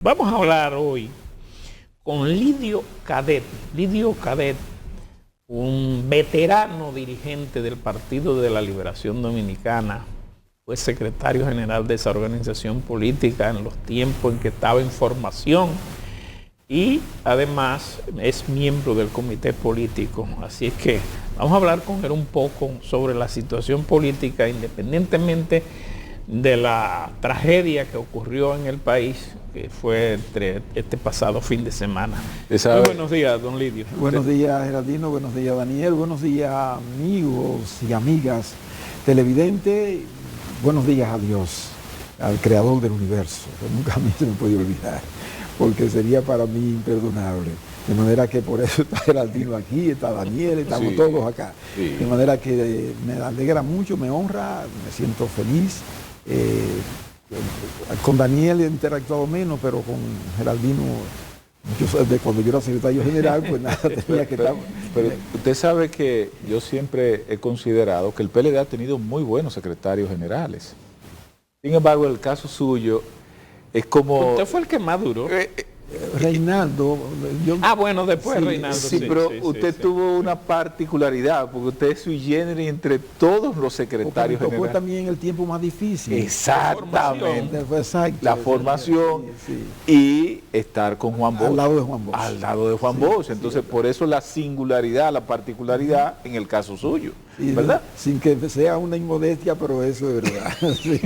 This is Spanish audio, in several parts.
Vamos a hablar hoy con Lidio Cadet. Lidio Cadet, un veterano dirigente del Partido de la Liberación Dominicana, fue secretario general de esa organización política en los tiempos en que estaba en formación y además es miembro del comité político. Así es que vamos a hablar con él un poco sobre la situación política, independientemente de la tragedia que ocurrió en el país, que fue este pasado fin de semana. Muy buenos días, don Lidio. Buenos días, Geraldino, buenos días, Daniel, buenos días, amigos y amigas televidentes, buenos días a Dios, al creador del universo, que nunca a mí se me puede olvidar, porque sería para mí imperdonable. De manera que por eso está Geraldino aquí, está Daniel, estamos todos acá. Sí. De manera que me alegra mucho, me honra, me siento feliz. Con Daniel he interactuado menos, pero con Geraldino, cuando yo era secretario general, pues nada, tenía que estar. Pero usted sabe que yo siempre he considerado que el PLD ha tenido muy buenos secretarios generales. Sin embargo, el caso suyo es como... Usted fue el que más duró. Reinaldo. Bueno, después sí, Reinaldo. Sí, pero usted tuvo una particularidad, porque usted es sui generis entre todos los secretarios generales. Fue también el tiempo más difícil. Exactamente. Exacto. La formación y estar con Juan Bosch. Al lado de Juan Bosch. Al lado de Juan Bosch. Entonces, por eso la singularidad, la particularidad en el caso suyo. ¿Verdad? Sin que sea una inmodestia, pero eso es verdad. Sí.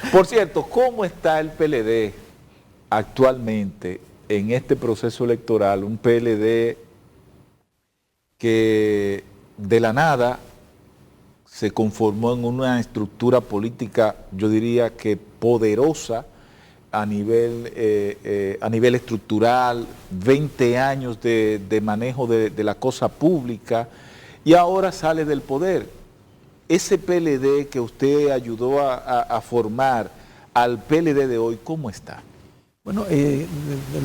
Por cierto, ¿cómo está el PLD actualmente en este proceso electoral? Un PLD que de la nada se conformó en una estructura política, yo diría que poderosa a nivel estructural, 20 años de manejo de la cosa pública, y ahora sale del poder. Ese PLD que usted ayudó a formar al PLD de hoy, ¿cómo está? Bueno,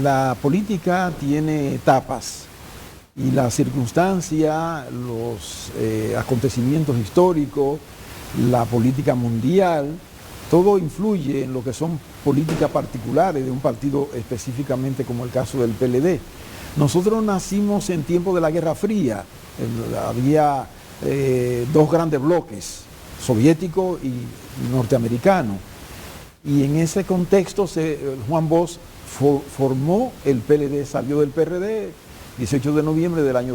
la política tiene etapas y las circunstancias, los acontecimientos históricos, la política mundial, todo influye en lo que son políticas particulares de un partido específicamente como el caso del PLD. Nosotros nacimos en tiempo de la Guerra Fría, había dos grandes bloques, soviético y norteamericano. Y en ese contexto Juan Bosch formó el PLD, salió del PRD 18 de noviembre del año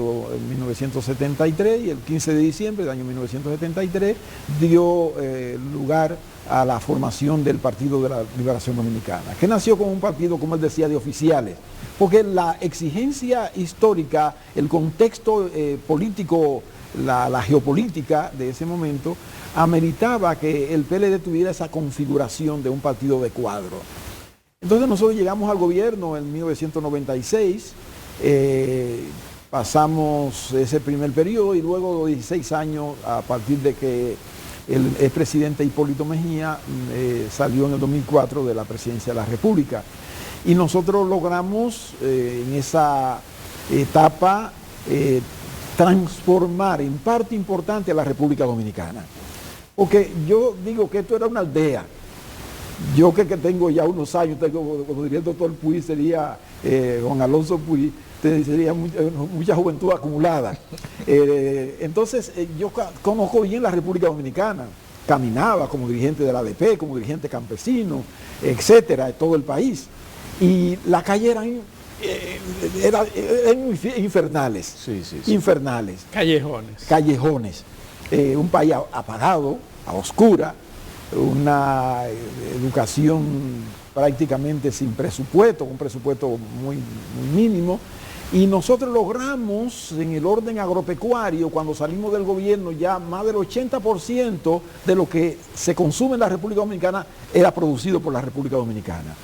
1973 y el 15 de diciembre del año 1973 dio lugar a la formación del Partido de la Liberación Dominicana, que nació como un partido, como él decía, de oficiales, porque la exigencia histórica, el contexto político, la geopolítica de ese momento ameritaba que el PLD tuviera esa configuración de un partido de cuadro. Entonces nosotros llegamos al gobierno en 1996, pasamos ese primer periodo y luego 16 años a partir de que el expresidente Hipólito Mejía salió en el 2004 de la presidencia de la República. Y nosotros logramos en esa etapa transformar en parte importante a la República Dominicana. Porque yo digo que esto era una aldea. Yo que tengo ya unos años, como diría el doctor Puy, sería Juan Alonso Puy, sería mucha juventud acumulada. Entonces yo conozco bien la República Dominicana. Caminaba como dirigente de la ADP, como dirigente campesino, etcétera, de todo el país. Y las calles eran infernales. Sí. Infernales. Callejones. Un país apagado, a oscura, una educación prácticamente sin presupuesto, un presupuesto muy mínimo, y nosotros logramos en el orden agropecuario, cuando salimos del gobierno, ya más del 80% de lo que se consume en la República Dominicana era producido por la República Dominicana.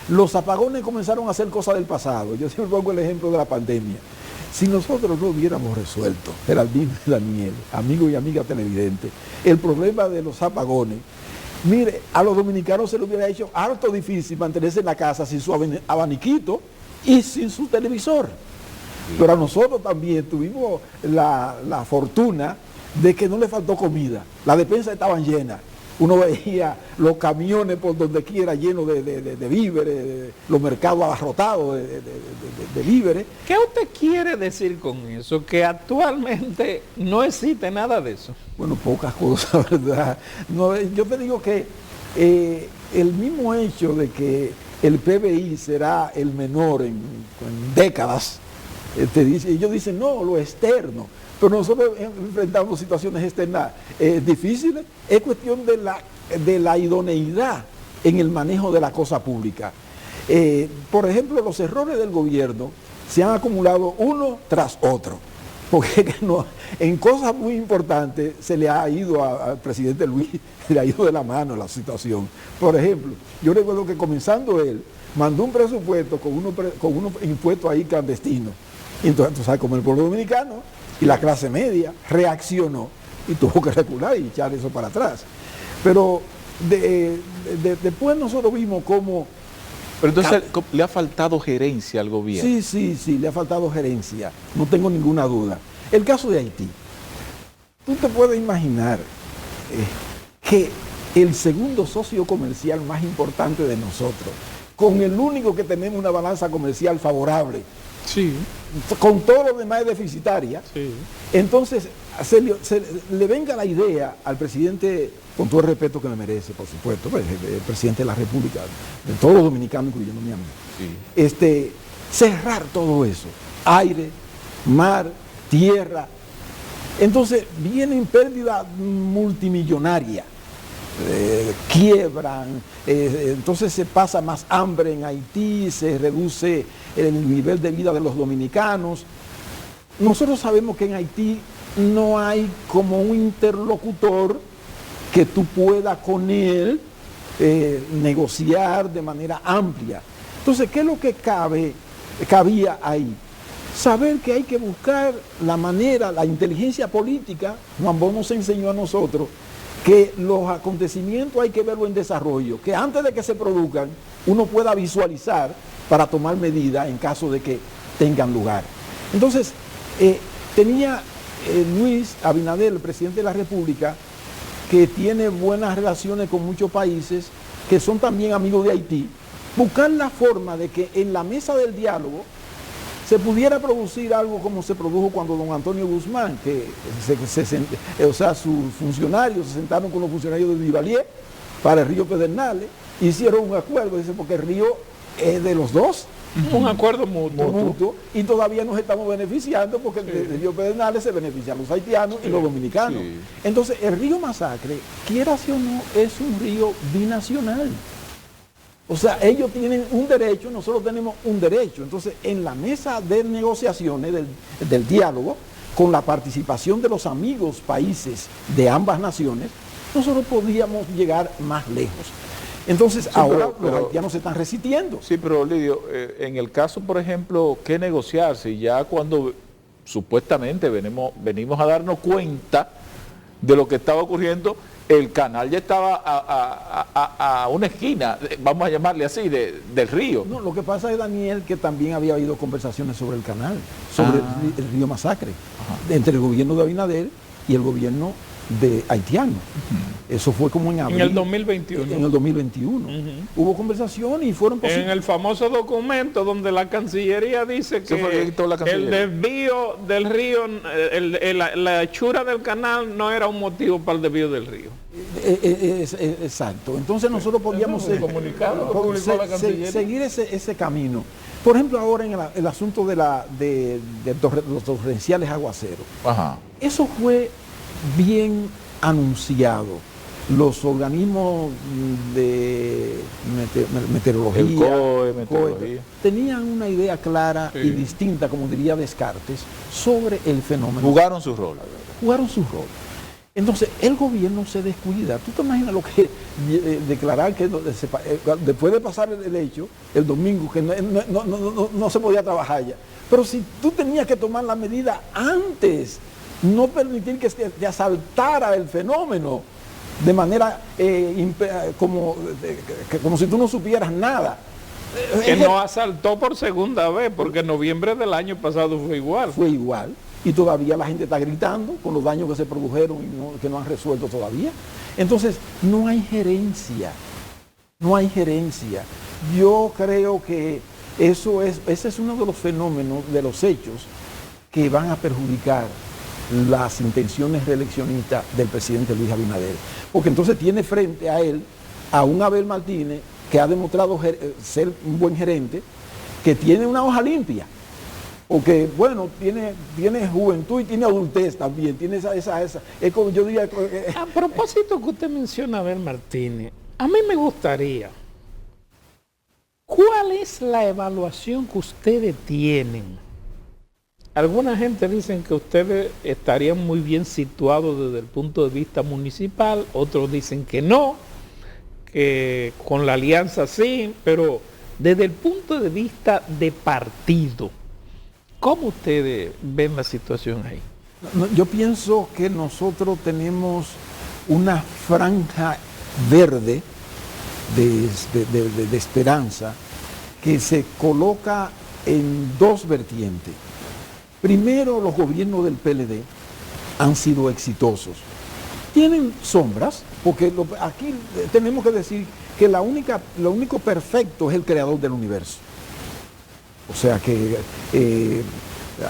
Los apagones comenzaron a ser cosas del pasado. Yo siempre pongo el ejemplo de la pandemia. Si nosotros no hubiéramos resuelto, Geraldino y Daniel, amigos y amigas televidentes, el problema de los apagones, mire, a los dominicanos se les hubiera hecho harto difícil mantenerse en la casa sin su abaniquito y sin su televisor. Pero a nosotros también tuvimos la fortuna de que no le faltó comida, las despensas estaban llenas. uno veía los camiones por donde quiera llenos de víveres, los mercados abarrotados de víveres. ¿Qué usted quiere decir con eso? Que actualmente no existe nada de eso. Bueno, pocas cosas, ¿verdad? No, yo te digo que el mismo hecho de que el PBI será el menor en décadas, ellos dicen, no, lo externo. Pero nosotros enfrentamos situaciones externas difíciles. Es cuestión de la idoneidad en el manejo de la cosa pública. Por ejemplo, los errores del gobierno se han acumulado uno tras otro. Porque en cosas muy importantes se le ha ido al presidente Luis, se le ha ido de la mano la situación. Por ejemplo, yo recuerdo que comenzando él, mandó un presupuesto con unos impuestos ahí clandestinos. Y entonces, tú sabes, como el pueblo dominicano y la clase media reaccionó y tuvo que recular y echar eso para atrás. Pero después nosotros vimos cómo... Pero entonces le ha faltado gerencia al gobierno. Sí, le ha faltado gerencia, no tengo ninguna duda. El caso de Haití, tú te puedes imaginar que el segundo socio comercial más importante de nosotros, con el único que tenemos una balanza comercial favorable, Sí. con todo lo demás es deficitaria, Sí. entonces le venga la idea al presidente, con todo el respeto que me merece, por supuesto, pues, el presidente de la República, de todos los dominicanos, incluyéndome a mí, Sí. cerrar todo eso, aire, mar, tierra. Entonces vienen pérdidas multimillonarias, quiebran, entonces se pasa más hambre en Haití, se reduce el nivel de vida de los dominicanos. Nosotros sabemos que en Haití no hay como un interlocutor que tú puedas con él negociar de manera amplia. Entonces, ¿qué es lo que cabía ahí? Saber que hay que buscar la manera, la inteligencia política. Juan Bosch nos enseñó a nosotros que los acontecimientos hay que verlo en desarrollo, que antes de que se produzcan, uno pueda visualizar para tomar medidas en caso de que tengan lugar. Entonces, tenía Luis Abinader, el presidente de la República, que tiene buenas relaciones con muchos países, que son también amigos de Haití, buscar la forma de que en la mesa del diálogo se pudiera producir algo como se produjo cuando don Antonio Guzmán, que sus funcionarios se sentaron con los funcionarios de Duvalier para el río Pedernales, hicieron un acuerdo, dice, porque el río es de los dos. Un acuerdo mutuo. Y todavía nos estamos beneficiando porque el río Pedernales se benefician los haitianos y los dominicanos. Sí. Entonces, el río Masacre, quiera o no, es un río binacional. O sea, ellos tienen un derecho, nosotros tenemos un derecho. Entonces, en la mesa de negociaciones, del diálogo, con la participación de los amigos países de ambas naciones, nosotros podíamos llegar más lejos. Entonces, sí, ahora los haitianos se están resistiendo. Sí, pero Lidio, en el caso, por ejemplo, ¿qué negociarse? Ya cuando supuestamente venimos a darnos cuenta de lo que estaba ocurriendo, el canal ya estaba a una esquina, vamos a llamarle así, del río. No, lo que pasa es, Daniel, que también había habido conversaciones sobre el canal, sobre el río Masacre, entre el gobierno de Abinader y el gobierno de haitiano. Eso fue como en abril. En el 2021. En el 2021. Hubo conversación y fueron posibles. En el famoso documento donde la Cancillería dice que el desvío del río, la hechura del canal no era un motivo para el desvío del río. Exacto. Entonces nosotros podíamos seguir ese camino. Por ejemplo, ahora en el asunto de los torrenciales aguaceros. Ajá. Eso fue bien anunciado. Los organismos de meteorología, el COE, meteorología, tenían una idea clara y distinta, como diría Descartes, sobre el fenómeno. Jugaron su rol. Entonces, el gobierno se descuida. ¿Tú te imaginas lo que declarar que después de pasar el hecho, el domingo, que no se podía trabajar ya? Pero si tú tenías que tomar la medida antes, no permitir que te asaltara el fenómeno de manera como si tú no supieras nada. Que no asaltó por segunda vez, porque en noviembre del año pasado fue igual. y todavía la gente está gritando con los daños que se produjeron y que no han resuelto todavía. Entonces, no hay gerencia, no hay gerencia. Yo creo que ese es uno de los fenómenos, de los hechos que van a perjudicar las intenciones reeleccionistas del presidente Luis Abinader. Porque entonces tiene frente a él a un Abel Martínez que ha demostrado ser un buen gerente, que tiene una hoja limpia. Porque, bueno, tiene juventud y tiene adultez también, tiene esa es como yo diría... A propósito que usted menciona a Abel Martínez, a mí me gustaría, ¿cuál es la evaluación que ustedes tienen? Alguna gente dicen que ustedes estarían muy bien situados desde el punto de vista municipal, otros dicen que no, que con la alianza sí, pero desde el punto de vista de partido, ¿cómo ustedes ven la situación ahí? Yo pienso que nosotros tenemos una franja verde de esperanza que se coloca en dos vertientes. Primero, los gobiernos del PLD han sido exitosos. Tienen sombras, porque aquí tenemos que decir que lo único perfecto es el creador del universo. O sea que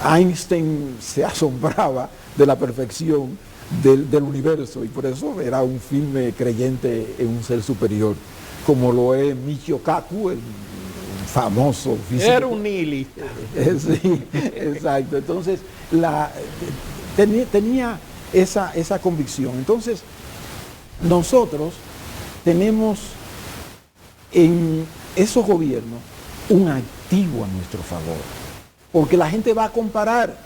Einstein se asombraba de la perfección del universo y por eso era un firme creyente en un ser superior, como lo es Michio Kaku, el famoso físico. Era un nihilista. Sí, exacto. Entonces, tenía esa convicción. Entonces, nosotros tenemos en esos gobiernos un activo a nuestro favor, porque la gente va a comparar,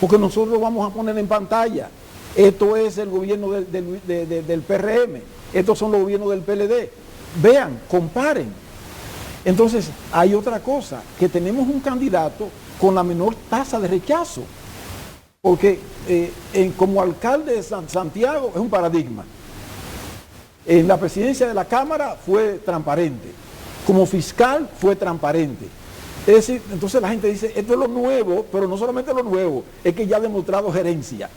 porque nosotros lo vamos a poner en pantalla. Esto es el gobierno del PRM, estos son los gobiernos del PLD. Vean, comparen. Entonces, hay otra cosa, que tenemos un candidato con la menor tasa de rechazo, porque como alcalde de Santiago es un paradigma. En la presidencia de la Cámara fue transparente, como fiscal fue transparente. Es decir, entonces la gente dice, esto es lo nuevo, pero no solamente lo nuevo, es que ya ha demostrado gerencia.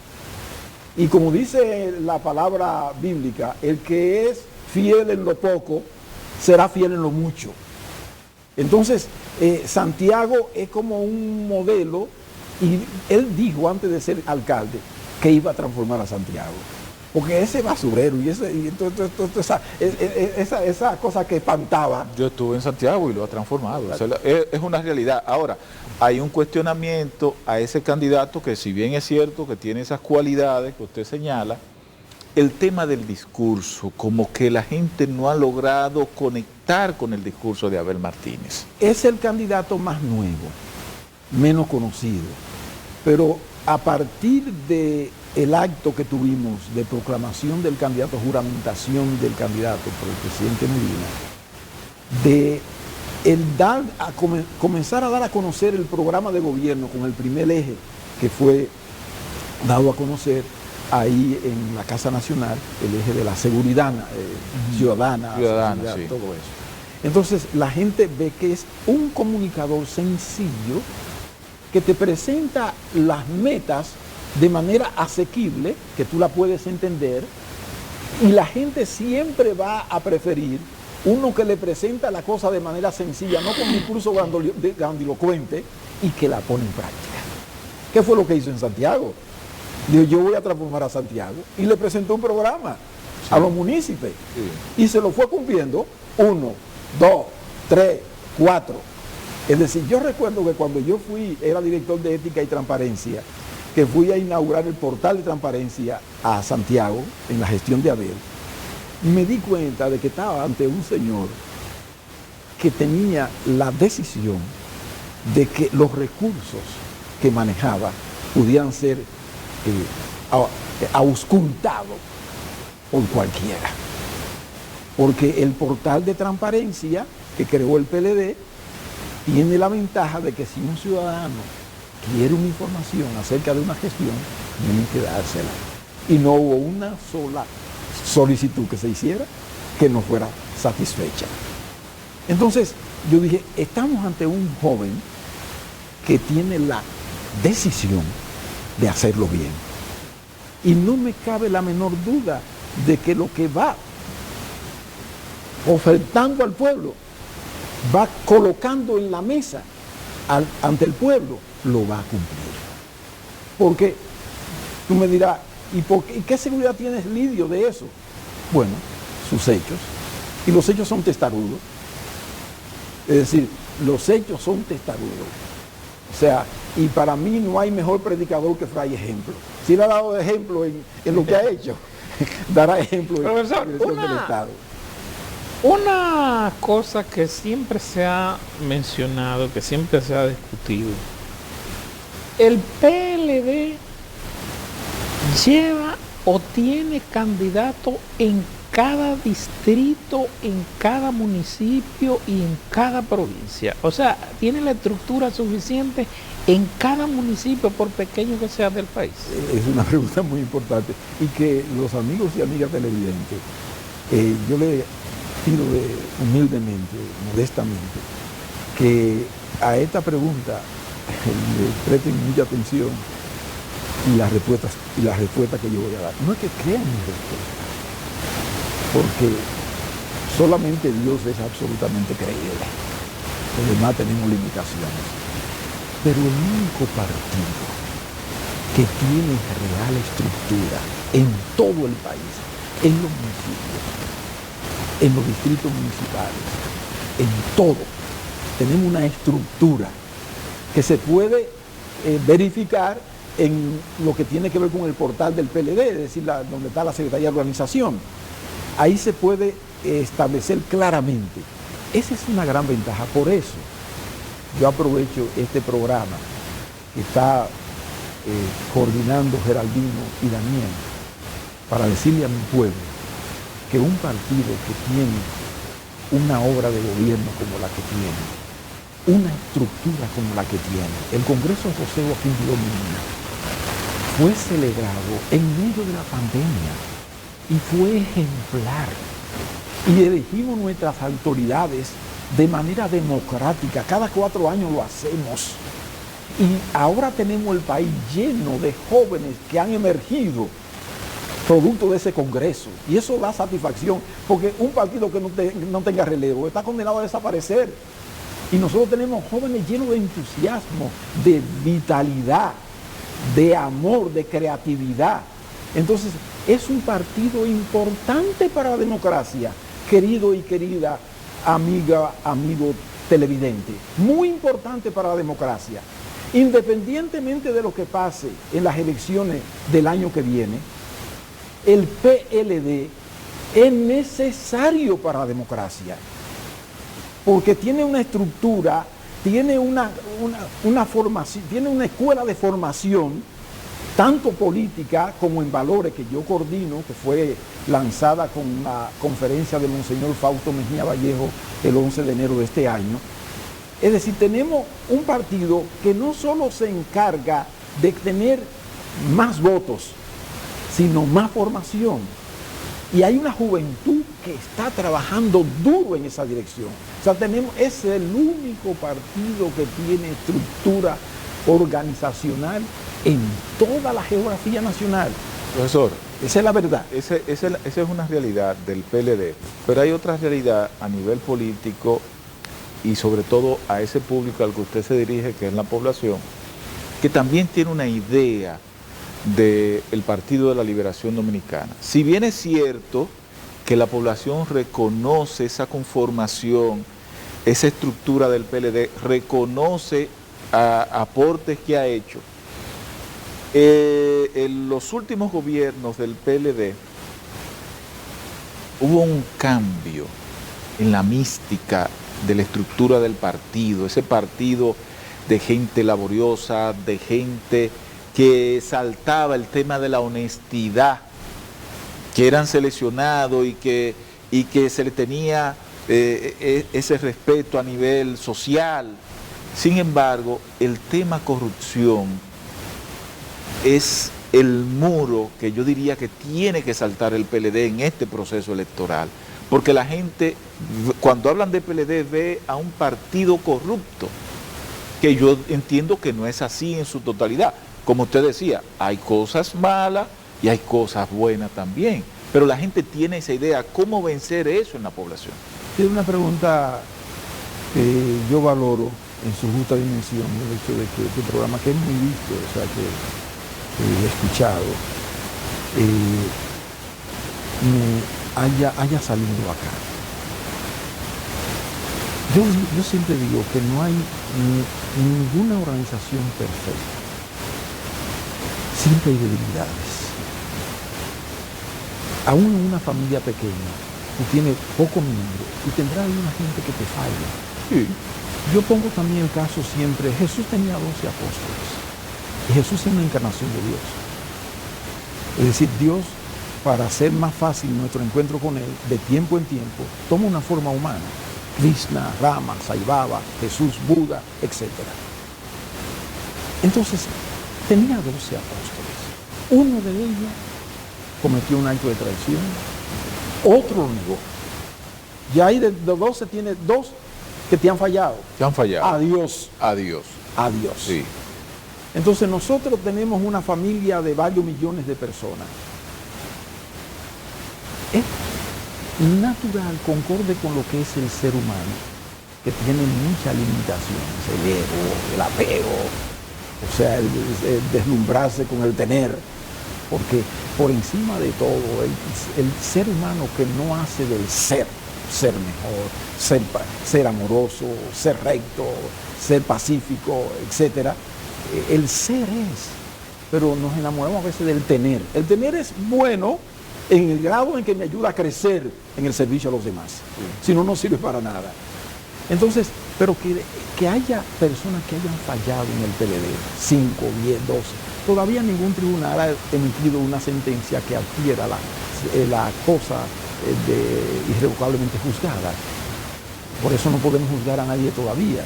Y como dice la palabra bíblica, el que es fiel en lo poco, será fiel en lo mucho. Entonces, Santiago es como un modelo, y él dijo antes de ser alcalde que iba a transformar a Santiago. Porque ese basurero y esa cosa que espantaba. Yo estuve en Santiago y lo ha transformado. O sea, es una realidad. Ahora, hay un cuestionamiento a ese candidato que, si bien es cierto que tiene esas cualidades que usted señala, el tema del discurso, como que la gente no ha logrado conectar con el discurso de Abel Martínez. Es el candidato más nuevo, menos conocido, pero a partir del acto que tuvimos de proclamación del candidato, juramentación del candidato por el presidente Medina, comenzar a dar a conocer el programa de gobierno con el primer eje que fue dado a conocer ahí en la Casa Nacional, el eje de la seguridad ciudadana, seguridad, sí. Todo eso. Entonces la gente ve que es un comunicador sencillo que te presenta las metas de manera asequible, que tú la puedes entender, y la gente siempre va a preferir uno que le presenta la cosa de manera sencilla, no con un discurso grandilocuente, y que la pone en práctica. ¿Qué fue lo que hizo en Santiago? Dijo, yo voy a transformar a Santiago, y le presentó un programa a los municipios, y se lo fue cumpliendo 1, 2, 3, 4. Es decir, yo recuerdo que cuando yo era director de Ética y Transparencia, que fui a inaugurar el portal de transparencia a Santiago, en la gestión de Abel, me di cuenta de que estaba ante un señor que tenía la decisión de que los recursos que manejaba pudieran ser auscultados por cualquiera. Porque el portal de transparencia que creó el PLD tiene la ventaja de que si un ciudadano quiere una información acerca de una gestión, tiene que dársela. Y no hubo una sola solicitud que se hiciera que no fuera satisfecha. Entonces, yo dije, estamos ante un joven que tiene la decisión de hacerlo bien. Y no me cabe la menor duda de que lo que va ofertando al pueblo, va colocando en la mesa ante el pueblo, lo va a cumplir. Porque tú me dirás, ¿y qué seguridad tienes, Lidio, de eso? Bueno, sus hechos. Y los hechos son testarudos. Es decir, los hechos son testarudos. O sea, y para mí no hay mejor predicador que Fray Ejemplo. Si él ha dado ejemplo en lo que ha hecho, dará ejemplo en la dirección del Estado. Una cosa que siempre se ha mencionado, que siempre se ha discutido, el PLD lleva o tiene candidato en cada distrito, en cada municipio y en cada provincia. O sea, tiene la estructura suficiente en cada municipio, por pequeño que sea del país. Es una pregunta muy importante y que los amigos y amigas televidentes, yo le pido humildemente, modestamente, que a esta pregunta le presten mucha atención y las respuestas que yo voy a dar. No es que crean mi respuesta, porque solamente Dios es absolutamente creíble. Los demás tenemos limitaciones. Pero el único partido que tiene real estructura en todo el país, en los municipios, en los distritos municipales, en todo, tenemos una estructura que se puede verificar en lo que tiene que ver con el portal del PLD, es decir, donde está la Secretaría de Organización. Ahí se puede establecer claramente. Esa es una gran ventaja. Por eso yo aprovecho este programa que está coordinando Geraldino y Daniel para decirle a mi pueblo que un partido que tiene una obra de gobierno como la que tiene, una estructura como la que tiene, el Congreso José Joaquín Girón Medina fue celebrado en medio de la pandemia y fue ejemplar. Y elegimos nuestras autoridades de manera democrática. Cada 4 años lo hacemos. Y ahora tenemos el país lleno de jóvenes que han emergido producto de ese Congreso. Y eso da satisfacción, porque un partido que no tenga relevo está condenado a desaparecer. Y nosotros tenemos jóvenes llenos de entusiasmo, de vitalidad, de amor, de creatividad. Entonces, es un partido importante para la democracia, querido y querida amiga, amigo televidente. Muy importante para la democracia. Independientemente de lo que pase en las elecciones del año que viene, el PLD es necesario para la democracia, porque tiene una estructura, tiene una formación, tiene una escuela de formación, tanto política como en valores, que yo coordino, que fue lanzada con la conferencia de Monseñor Fausto Mejía Vallejo el 11 de enero de este año. Es decir, tenemos un partido que no solo se encarga de tener más votos, sino más formación. Y hay una juventud que está trabajando duro en esa dirección. O sea, es el único partido que tiene estructura organizacional en toda la geografía nacional. Profesor, esa es la verdad. Esa es una realidad del PLD, pero hay otra realidad a nivel político y sobre todo a ese público al que usted se dirige, que es la población, que también tiene una idea del Partido de la Liberación Dominicana. Si bien es cierto que la población reconoce esa conformación, esa estructura del PLD, reconoce aportes que ha hecho, en los últimos gobiernos del PLD hubo un cambio en la mística de la estructura del partido, ese partido de gente laboriosa, de gente que saltaba el tema de la honestidad, que eran seleccionados y que se le tenía ese respeto a nivel social. Sin embargo, el tema corrupción es el muro que yo diría que tiene que saltar el PLD en este proceso electoral, porque la gente, cuando hablan de PLD, ve a un partido corrupto, que yo entiendo que no es así en su totalidad, como usted decía, hay cosas malas y hay cosas buenas también, pero la gente tiene esa idea, ¿cómo vencer eso en la población? Es una pregunta que yo valoro en su justa dimensión, el hecho de que este programa, que es muy visto, o sea, que he escuchado, haya salido acá. Yo siempre digo que no hay ninguna organización perfecta. Siempre hay debilidades. Aún en una familia pequeña, tú tienes pocos miembros y tendrá una gente que te falla. Sí. Yo pongo también el caso siempre, Jesús tenía 12 apóstoles. Y Jesús es una encarnación de Dios. Es decir, Dios, para hacer más fácil nuestro encuentro con Él, de tiempo en tiempo, toma una forma humana. Krishna, Rama, Sai Baba, Jesús, Buda, etc. Entonces, tenía 12 apóstoles. Uno de ellos cometió un acto de traición, otro lo negó. Ya ahí de 12 tiene 2 que te han fallado. Te han fallado. Adiós. Adiós. Adiós. Sí. Entonces nosotros tenemos una familia de varios millones de personas. Es natural, concorde con lo que es el ser humano, que tiene muchas limitaciones, el ego, el apego, o sea, el deslumbrarse con el tener, porque por encima de todo, el ser humano que no hace del ser mejor, ser amoroso, ser recto, ser pacífico, etc. El ser es, pero nos enamoramos a veces del tener. El tener es bueno en el grado en que me ayuda a crecer en el servicio a los demás. Si no, no sirve para nada. Entonces, pero que haya personas que hayan fallado en el PLD, 5, 10, 12, todavía ningún tribunal ha emitido una sentencia que adquiera la cosa irrevocablemente juzgada. Por eso no podemos juzgar a nadie todavía,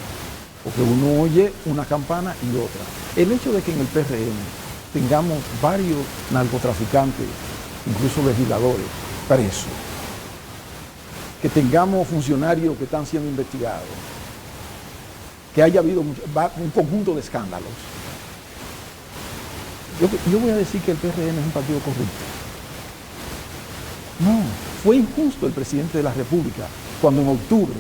porque uno oye una campana y otra. El hecho de que en el PRM tengamos varios narcotraficantes, incluso legisladores, presos, que tengamos funcionarios que están siendo investigados, que haya habido un conjunto de escándalos. Yo voy a decir que el PRM es un partido corrupto. No, fue injusto el presidente de la República cuando en octubre,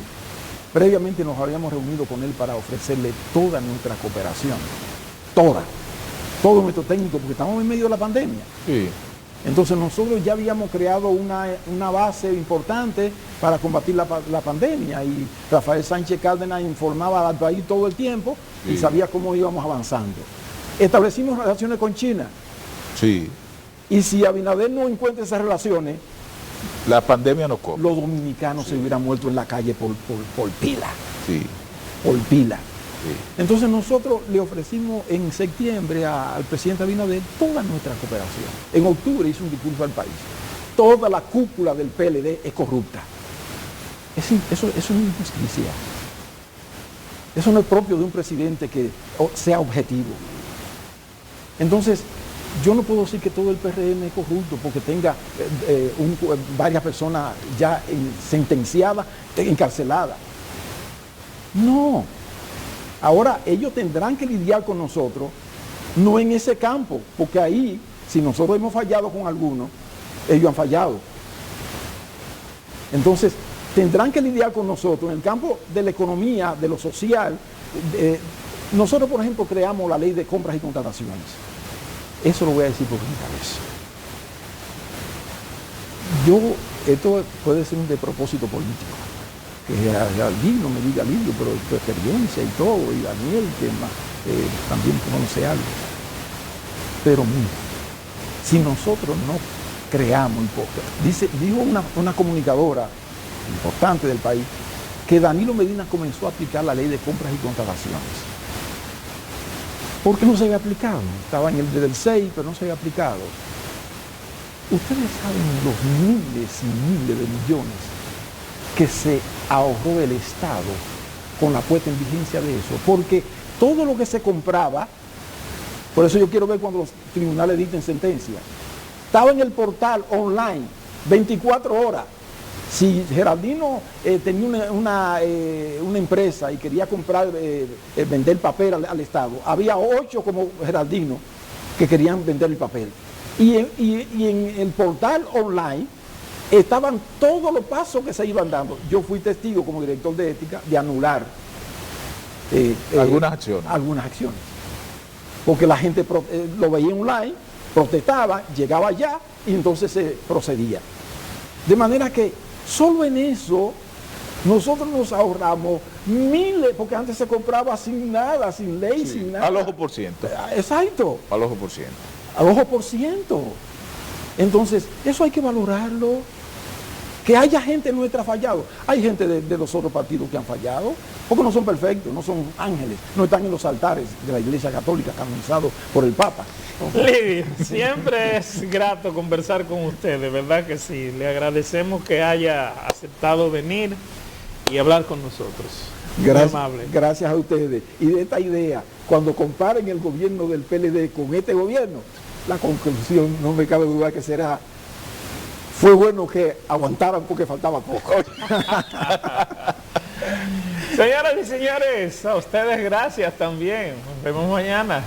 previamente nos habíamos reunido con él para ofrecerle toda nuestra cooperación, todo nuestro técnico, porque estamos en medio de la pandemia. Sí. Entonces nosotros ya habíamos creado una base importante para combatir la pandemia y Rafael Sánchez Cárdenas informaba al país todo el tiempo y sabía cómo íbamos avanzando. Establecimos relaciones con China. Sí. Y si Abinader no encuentra esas relaciones, la pandemia no come. Los dominicanos se hubieran muerto en la calle por pila. Sí. Por pila. Sí. Entonces nosotros le ofrecimos en septiembre al presidente Abinader toda nuestra cooperación. En octubre hizo un discurso al país. Toda la cúpula del PLD es corrupta. Eso es una injusticia. Eso no es propio de un presidente que sea objetivo. Entonces, yo no puedo decir que todo el PRM es corrupto porque tenga varias personas ya sentenciadas, encarceladas. No. Ahora, ellos tendrán que lidiar con nosotros, no en ese campo, porque ahí, si nosotros hemos fallado con algunos, ellos han fallado. Entonces, tendrán que lidiar con nosotros en el campo de la economía, de lo social. Nosotros, por ejemplo, creamos la ley de compras y contrataciones. Eso lo voy a decir por primera vez. Esto puede ser un despropósito político. Que Geraldino me diga Lidio, pero tu experiencia y todo, y Daniel, que también conoce algo. Pero mira, si nosotros no creamos, dijo una comunicadora importante del país, que Danilo Medina comenzó a aplicar la ley de compras y contrataciones. ¿Por qué no se había aplicado? Estaba desde el 6, pero no se había aplicado. Ustedes saben los miles y miles de millones que se ahorró el Estado con la puesta en vigencia de eso, porque todo lo que se compraba, por eso yo quiero ver cuando los tribunales dicten sentencia, estaba en el portal online 24 horas. Si Geraldino tenía una empresa y quería comprar, vender papel al Estado, había 8 como Geraldino que querían vender el papel. Y en el portal online estaban todos los pasos que se iban dando. Yo fui testigo como director de ética de anular algunas acciones. Algunas acciones. Porque la gente lo veía online, protestaba, llegaba allá y entonces se procedía. De manera que solo en eso nosotros nos ahorramos miles, porque antes se compraba sin nada, sin ley, Sí, sin nada. al ojo por ciento. Exacto. Al ojo por ciento. Al ojo por ciento. Entonces, eso hay que valorarlo. Que haya gente nuestra fallado. Hay gente de los otros partidos que han fallado, porque no son perfectos, no son ángeles, no están en los altares de la Iglesia Católica canonizados por el Papa. Lidio, siempre es grato conversar con usted, de verdad que sí. Le agradecemos que haya aceptado venir y hablar con nosotros. Muy amable. Gracias a ustedes. Y de esta idea, cuando comparen el gobierno del PLD con este gobierno, la conclusión no me cabe duda que será: fue bueno que aguantaran porque faltaba poco. Señoras y señores, a ustedes gracias también. Nos vemos mañana.